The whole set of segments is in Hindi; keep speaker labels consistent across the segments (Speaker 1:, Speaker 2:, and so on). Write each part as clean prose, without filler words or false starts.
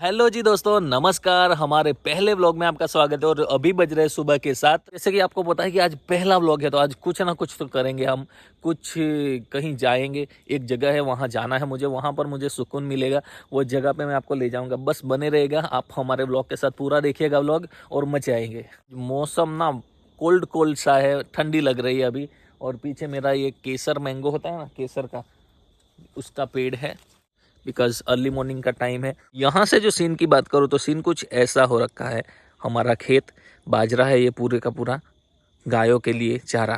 Speaker 1: हेलो जी दोस्तों, नमस्कार। हमारे पहले व्लॉग में आपका स्वागत है और अभी बज रहे सुबह के 7। जैसे कि आपको पता है कि आज पहला व्लॉग है तो आज कुछ ना कुछ तो करेंगे हम। कुछ कहीं जाएंगे, एक जगह है वहाँ जाना है मुझे, वहाँ पर मुझे सुकून मिलेगा। वो जगह पे मैं आपको ले जाऊँगा, बस बने रहेगा आप हमारे व्लॉग के साथ, पूरा देखिएगा व्लॉग और मजे आएंगे। मौसम ना कोल्ड कोल्ड सा है, ठंडी लग रही है अभी। और पीछे मेरा ये केसर मैंगो होता है ना, केसर का, उसका पेड़ है। बिकॉज अर्ली मॉर्निंग का टाइम है। यहाँ से जो सीन की बात करूँ तो सीन कुछ ऐसा हो रखा है। हमारा खेत बाजरा है, ये पूरे का पूरा गायों के लिए चारा।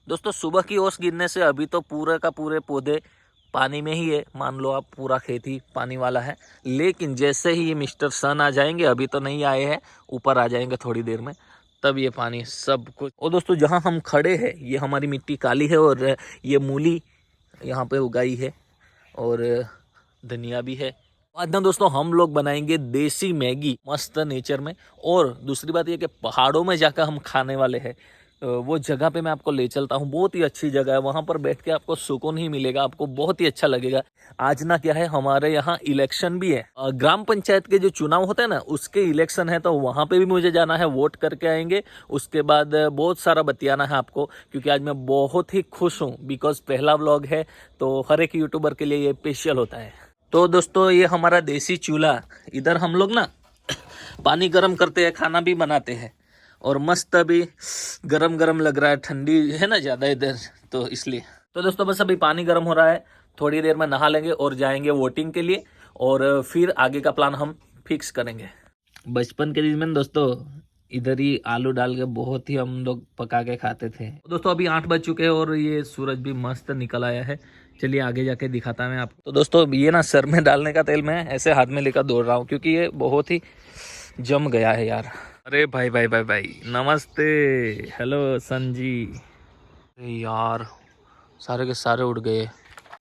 Speaker 1: दोस्तों सुबह की ओस गिरने से अभी तो पूरे का पूरे पौधे पानी में ही है, मान लो आप पूरा खेत ही पानी वाला है। लेकिन जैसे ही ये मिस्टर सन आ जाएंगे, अभी तो नहीं आए हैं, ऊपर आ जाएंगे थोड़ी देर में, तब ये पानी सब कुछ। और दोस्तों जहाँ हम खड़े हैं ये हमारी मिट्टी काली है और ये मूली यहाँ पे उगाई है और धनिया भी है। आज ना दोस्तों हम लोग बनाएंगे देसी मैगी मस्त नेचर में। और दूसरी बात ये कि पहाड़ों में जाकर हम खाने वाले हैं। वो जगह पे मैं आपको ले चलता हूँ, बहुत ही अच्छी जगह है। वहाँ पर बैठ के आपको सुकून ही मिलेगा, आपको बहुत ही अच्छा लगेगा। आज ना क्या है, हमारे यहाँ इलेक्शन भी है। ग्राम पंचायत के जो चुनाव होते हैं ना, उसके इलेक्शन है, तो वहाँ पे भी मुझे जाना है, वोट करके आएंगे। उसके बाद बहुत सारा बतियाना है आपको, क्योंकि आज मैं बहुत ही खुश हूँ बिकॉज पहला व्लॉग है, तो हर एक यूट्यूबर के लिए ये स्पेशल होता है। तो दोस्तों ये हमारा देसी चूल्हा, इधर हम लोग ना पानी गर्म करते हैं, खाना भी बनाते हैं। और मस्त अभी गरम गरम लग रहा है, ठंडी है ना ज़्यादा इधर, तो इसलिए। तो दोस्तों बस अभी पानी गर्म हो रहा है, थोड़ी देर में नहा लेंगे और जाएंगे वोटिंग के लिए। और फिर आगे का प्लान हम फिक्स करेंगे। बचपन के दिन में दोस्तों इधर ही आलू डाल के बहुत ही हम लोग पका के खाते थे। दोस्तों अभी 8 बज चुके हैं और ये सूरज भी मस्त निकल आया है। चलिए आगे जाके दिखाता मैं आपको। तो दोस्तों ये ना सर में डालने का तेल मैं ऐसे हाथ में लेकर दौड़ रहा हूँ, क्योंकि ये बहुत ही जम गया है यार। अरे भाई भाई भाई भाई नमस्ते, हेलो संजी। अरे यार सारे के सारे उड़ गए।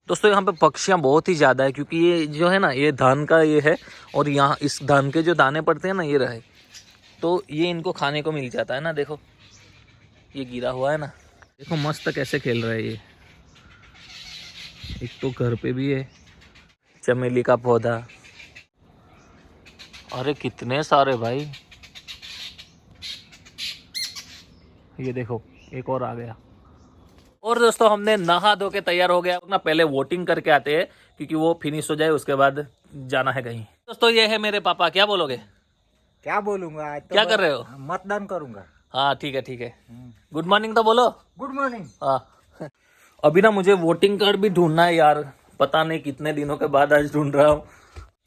Speaker 1: दोस्तों यहाँ पे पक्षियाँ बहुत ही ज़्यादा है, क्योंकि ये जो है ना, ये धान का ये है। और यहाँ इस धान के जो दाने पड़ते हैं ना, ये रहे, तो ये इनको खाने को मिल जाता है ना। देखो ये गिरा हुआ है ना, देखो मस्त कैसे खेल रहा है ये। एक तो घर पे भी है चमेली का पौधा। अरे कितने सारे भाई, ये देखो एक और आ गया। और दोस्तों हमने नहा धो के तैयार हो गया ना, पहले वोटिंग करके आते हैं, क्योंकि वो फिनिश हो जाए उसके बाद जाना है कहीं। दोस्तों ये है मेरे पापा, क्या बोलोगे?
Speaker 2: क्या बोलूंगा आज तो
Speaker 1: क्या कर रहे हो?
Speaker 2: मतदान करूंगा।
Speaker 1: हाँ ठीक है ठीक है। गुड मॉर्निंग तो बोलो।
Speaker 2: Good morning.
Speaker 1: हाँ अभी ना मुझे वोटिंग कार्ड भी ढूंढना है यार, पता नहीं कितने दिनों के बाद आज ढूंढ रहा हूँ।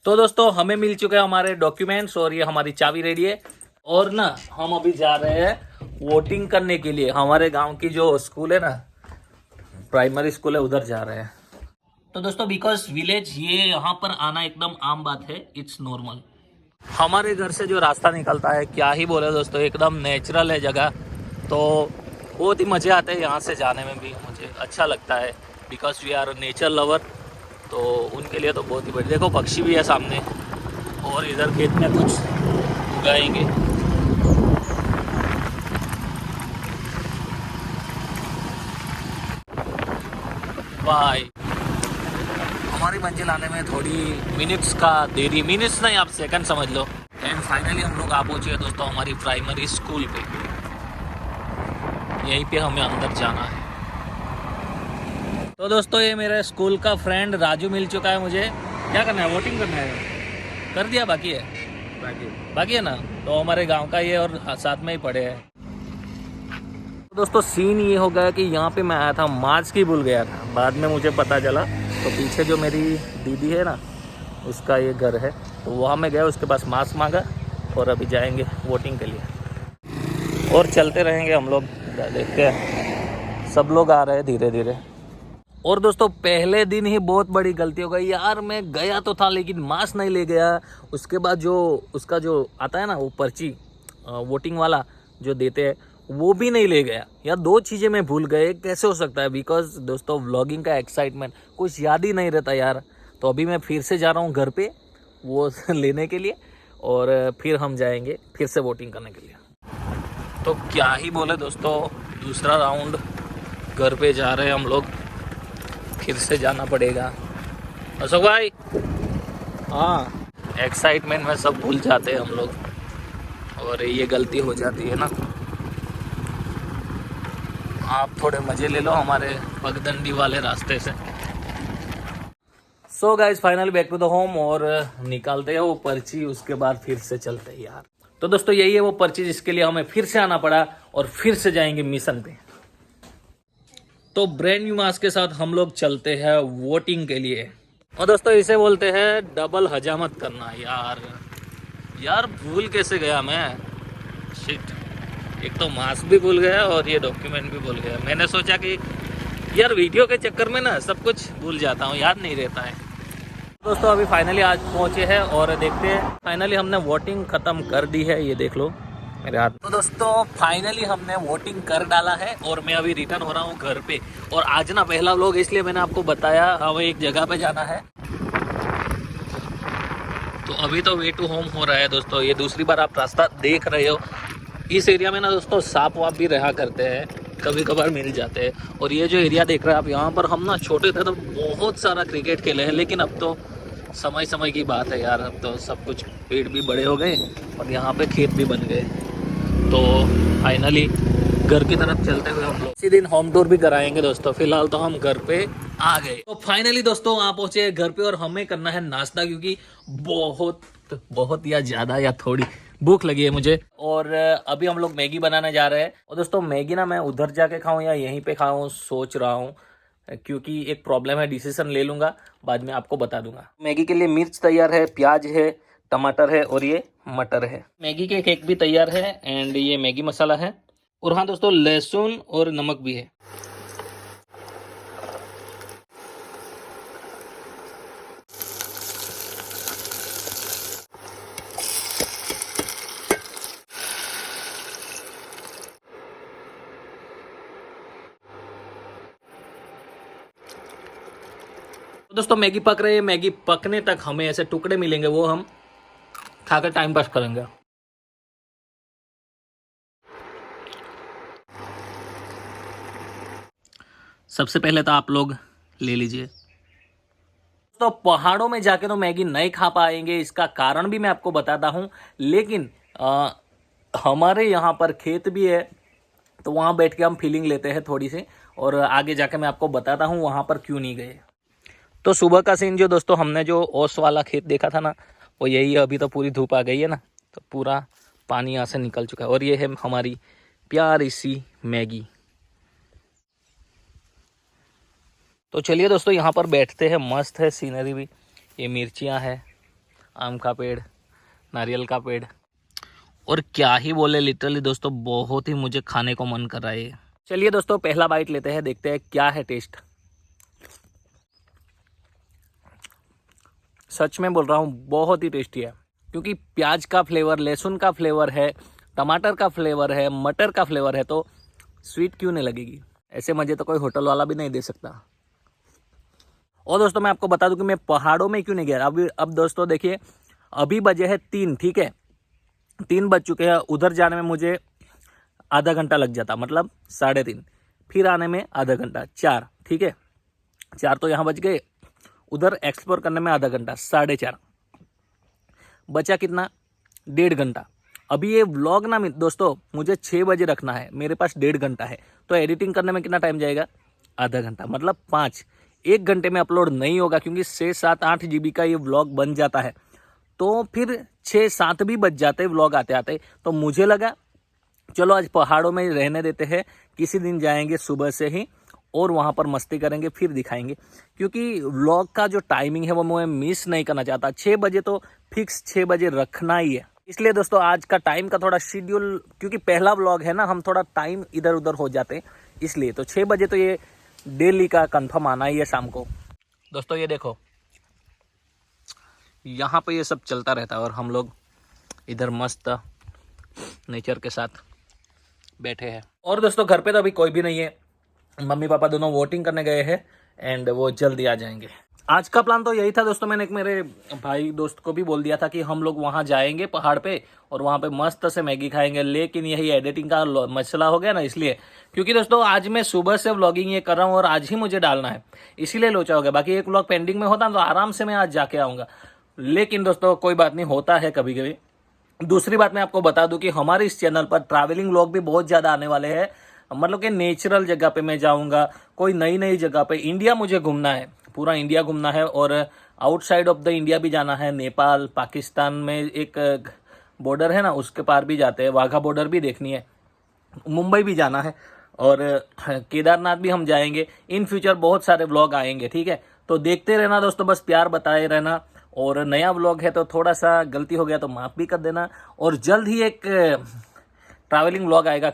Speaker 1: तो दोस्तों हमें मिल चुके हैं हमारे डॉक्यूमेंट्स और ये हमारी चाबी रेडी है। और ना हम अभी जा रहे हैं वोटिंग करने के लिए। हमारे गांव की जो स्कूल है ना, प्राइमरी स्कूल है, उधर जा रहे हैं। तो दोस्तों बिकॉज विलेज, ये यहाँ पर आना एकदम आम बात है, इट्स नॉर्मल। हमारे घर से जो रास्ता निकलता है, क्या ही बोले दोस्तों, एकदम नेचुरल है जगह। तो बहुत ही मज़े आते हैं यहाँ से जाने में भी, मुझे अच्छा लगता है because we are nature lover. तो उनके लिए तो बहुत ही बढ़िया। देखो पक्षी भी है सामने, और इधर खेत में कुछ उगाएंगे। बाय। हमारी मंजिल आने में थोड़ी मिनट्स का देरी, मिनट्स नहीं आप सेकंड समझ लो। एंड फाइनली हम लोग आ पहुँचे हैं दोस्तों हमारी प्राइमरी स्कूल पे। यहीं पे हमें अंदर जाना है। तो दोस्तों ये मेरे स्कूल का फ्रेंड राजू मिल चुका है मुझे। क्या करना है? वोटिंग करना है। कर दिया? बाकी है? बाकी है ना। तो हमारे गांव का ये और साथ में ही पड़े हैं। तो दोस्तों सीन ये हो गया कि यहाँ पे मैं आया था, मास्क ही भूल गया था, बाद में मुझे पता चला। तो पीछे जो मेरी दीदी है ना, उसका ये घर है, तो वहाँ मैं गया, उसके पास मास्क मांगा और अभी जाएंगे वोटिंग के लिए। और चलते रहेंगे हम लोग, देखते हैं सब लोग आ रहे हैं धीरे धीरे। और दोस्तों पहले दिन ही बहुत बड़ी गलती हो गई यार, मैं गया तो था लेकिन मास्क नहीं ले गया। उसके बाद जो उसका जो आता है ना, वो पर्ची वोटिंग वाला जो देते हैं, वो भी नहीं ले गया यार। 2 चीज़ें मैं भूल गए, कैसे हो सकता है? बिकॉज दोस्तों व्लॉगिंग का एक्साइटमेंट कुछ याद ही नहीं रहता यार। तो अभी मैं फिर से जा रहा हूँ घर पे वो लेने के लिए, और फिर हम जाएंगे फिर से वोटिंग करने के लिए। तो क्या ही बोले दोस्तों, दूसरा राउंड घर पे जा रहे हैं हम लोग, फिर से जाना पड़ेगा। अशोक भाई,
Speaker 2: हाँ
Speaker 1: एक्साइटमेंट में सब भूल जाते हैं हम लोग और ये गलती हो जाती है ना। आप थोड़े मज़े ले लो हमारे पगडंडी वाले रास्ते से। So guys finally back to the home और निकालते हैं वो पर्ची, उसके बाद फिर से चलते हैं यार। तो दोस्तों यही है वो पर्ची जिसके लिए हमें फिर से आना पड़ा और फिर से जाएंगे मिशन पे। तो ब्रांड न्यू मास्क के साथ हम लोग चलते हैं वोटिंग के लिए। और दोस्तों इसे बोलते हैं डबल हजामत करना। यार भूल कैसे गया मैं, शिट। एक तो मास्क भी भूल गया और ये डॉक्यूमेंट भी भूल गया। मैंने सोचा कि यार वीडियो के चक्कर में ना सब कुछ भूल जाता हूँ, याद नहीं रहता है। दोस्तों अभी फाइनली आज पहुँचे हैं और देखते हैं। फाइनली हमने वोटिंग ख़त्म कर दी है, ये देख लो मेरे हाथ। तो दोस्तों फाइनली हमने वोटिंग कर डाला है और मैं अभी रिटर्न हो रहा हूँ घर पे। और आज ना पहला व्लॉग इसलिए मैंने आपको बताया, हमें एक जगह पे जाना है। तो अभी तो वे टू होम हो रहा है दोस्तों। ये दूसरी बार आप रास्ता देख रहे हो। इस एरिया में ना दोस्तों सांप वाप भी रहा करते हैं, कभी कभार मिल जाते हैं। और ये जो एरिया देख रहे हैं आप, यहाँ पर हम ना छोटे थे तो बहुत सारा क्रिकेट खेले हैं, लेकिन अब तो समय की बात है यार। अब तो सब कुछ पेड़ भी बड़े हो गए और यहाँ पे खेत भी बन गए। तो फाइनली घर की तरफ चलते हुए हम लोग इसी दिन होम टूर भी कराएंगे दोस्तों। फिलहाल तो हम घर पे आ गए। तो फाइनली दोस्तों आ पहुंचे घर पे और हमें करना है नाश्ता, क्योंकि बहुत या ज्यादा या थोड़ी भूख लगी है मुझे। और अभी हम लोग मैगी बनाने जा रहे हैं। और दोस्तों मैगी ना मैं उधर जाके खाऊं या यहीं पे खाऊं सोच रहा हूं, क्योंकि एक प्रॉब्लम है। डिसीजन ले लूंगा, बाद में आपको बता दूंगा। मैगी के लिए मिर्च तैयार है, प्याज है, टमाटर है और ये मटर है। मैगी के केक भी तैयार है एंड ये मैगी मसाला है। और हाँ दोस्तों लहसुन और नमक भी है। तो दोस्तों मैगी पक रही है। मैगी पकने तक हमें ऐसे टुकड़े मिलेंगे, वो हम खाकर टाइम पास करेंगे। सबसे पहले तो आप लोग ले लीजिए। तो पहाड़ों में जाके तो मैगी नहीं खा पाएंगे, इसका कारण भी मैं आपको बताता हूँ। लेकिन हमारे यहाँ पर खेत भी है, तो वहाँ बैठ के हम फीलिंग लेते हैं थोड़ी सी। और आगे जाके मैं आपको बताता हूँ वहाँ पर क्यों नहीं गए। तो सुबह का सीन जो दोस्तों हमने जो ओस वाला खेत देखा था ना, वो यही है। अभी तो पूरी धूप आ गई है ना, तो पूरा पानी यहाँ से निकल चुका है। और ये है हमारी प्यारी सी मैगी। तो चलिए दोस्तों यहाँ पर बैठते हैं। मस्त है सीनरी भी। ये मिर्चियाँ है, आम का पेड़, नारियल का पेड़, और क्या ही बोले लिटरली दोस्तों बहुत ही मुझे खाने को मन कर रहा है। चलिए दोस्तों पहला बाइट लेते हैं, देखते हैं क्या है टेस्ट। सच में बोल रहा हूँ बहुत ही टेस्टी है, क्योंकि प्याज का फ्लेवर, लहसुन का फ्लेवर है, टमाटर का फ्लेवर है, मटर का फ्लेवर है, तो स्वीट क्यों नहीं लगेगी। ऐसे मज़े तो कोई होटल वाला भी नहीं दे सकता। और दोस्तों मैं आपको बता दूं कि मैं पहाड़ों में क्यों नहीं गया। अब दोस्तों देखिए अभी बजे है 3, ठीक है 3 बज चुके हैं। उधर जाने में मुझे आधा घंटा लग जाता, मतलब 3:30। फिर आने में आधा घंटा, 4, ठीक है 4 तो यहाँ बज गए। उधर एक्सप्लोर करने में आधा घंटा, 4:30 बचा कितना, 1.5 घंटा। अभी ये व्लॉग ना दोस्तों मुझे 6 बजे रखना है, मेरे पास 1.5 घंटा है। तो एडिटिंग करने में कितना टाइम जाएगा, आधा घंटा, मतलब 5। 1 घंटे में अपलोड नहीं होगा, क्योंकि 6, 7, 8 GB का ये व्लॉग बन जाता है। तो फिर 6, 7 भी बच जाते व्लॉग आते आते। तो मुझे लगा चलो आज पहाड़ों में रहने देते हैं, किसी दिन जाएंगे सुबह से ही और वहाँ पर मस्ती करेंगे, फिर दिखाएंगे। क्योंकि व्लॉग का जो टाइमिंग है वो मैं मिस नहीं करना चाहता। 6 बजे तो फिक्स 6 बजे रखना ही है। इसलिए दोस्तों आज का टाइम का थोड़ा शेड्यूल, क्योंकि पहला व्लॉग है ना, हम थोड़ा टाइम इधर उधर हो जाते हैं, इसलिए तो 6 बजे तो ये डेली का कंफर्म आना ही है शाम को। दोस्तों ये देखो यहाँ पे ये सब चलता रहता है और हम लोग इधर मस्त नेचर के साथ बैठे हैं। और दोस्तों घर पे तो अभी कोई भी नहीं है, मम्मी पापा दोनों वोटिंग करने गए हैं एंड वो जल्दी आ जाएंगे। आज का प्लान तो यही था दोस्तों। मैंने एक मेरे भाई दोस्त को भी बोल दिया था कि हम लोग वहाँ जाएंगे पहाड़ पे और वहाँ पे मस्त से मैगी खाएंगे। लेकिन यही एडिटिंग का मसला हो गया ना, इसलिए। क्योंकि दोस्तों आज मैं सुबह से व्लॉगिंग ये कर रहा हूँ और आज ही मुझे डालना है, इसीलिए लोचा हो गया। बाकी एक व्लॉग पेंडिंग में होता तो आराम से मैं आज जाके आऊँगा। लेकिन दोस्तों कोई बात नहीं, होता है कभी कभी। दूसरी बात मैं आपको बता दूं कि हमारे इस चैनल पर ट्रैवलिंग व्लॉग भी बहुत ज़्यादा आने वाले हैं। मतलब कि नेचुरल जगह पे मैं जाऊंगा, कोई नई नई जगह पे। इंडिया मुझे घूमना है, पूरा इंडिया घूमना है, और आउटसाइड ऑफ द इंडिया भी जाना है। नेपाल पाकिस्तान में एक बॉर्डर है ना, उसके पार भी जाते हैं, वाघा बॉर्डर भी देखनी है, मुंबई भी जाना है, और केदारनाथ भी हम जाएंगे। इन फ्यूचर बहुत सारे व्लॉग आएंगे, ठीक है। तो देखते रहना दोस्तों, बस प्यार बताए रहना। और नया व्लॉग है तो थोड़ा सा गलती हो गया तो माफ भी कर देना। और जल्द ही एक ट्रैवलिंग व्लॉग आएगा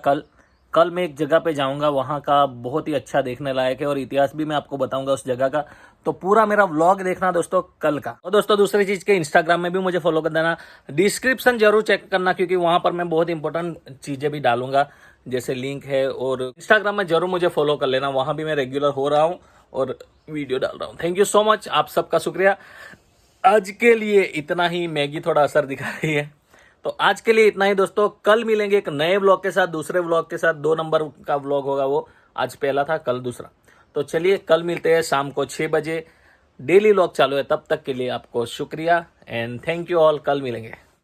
Speaker 1: कल मैं एक जगह पे जाऊंगा, वहाँ का बहुत ही अच्छा देखने लायक है, और इतिहास भी मैं आपको बताऊंगा उस जगह का। तो पूरा मेरा व्लॉग देखना दोस्तों कल का। और दोस्तों दूसरी चीज के इंस्टाग्राम में भी मुझे फॉलो कर देना, डिस्क्रिप्शन जरूर चेक करना, क्योंकि वहां पर मैं बहुत इंपॉर्टेंट चीजें भी डालूंगा, जैसे लिंक है। और इंस्टाग्राम में जरूर मुझे फॉलो कर लेना, वहां भी मैं रेगुलर हो रहा हूँ और वीडियो डाल रहा हूँ। थैंक यू सो मच, आप सबका शुक्रिया। आज के लिए इतना ही। मैगी थोड़ा असर दिखा रही है, तो आज के लिए इतना ही दोस्तों। कल मिलेंगे एक नए व्लॉग के साथ, दूसरे व्लॉग के साथ। 2 नंबर का व्लॉग होगा वो, आज पहला था, कल दूसरा। तो चलिए कल मिलते हैं शाम को 6 बजे। डेली व्लॉग चालू है, तब तक के लिए आपको शुक्रिया एंड थैंक यू ऑल। कल मिलेंगे।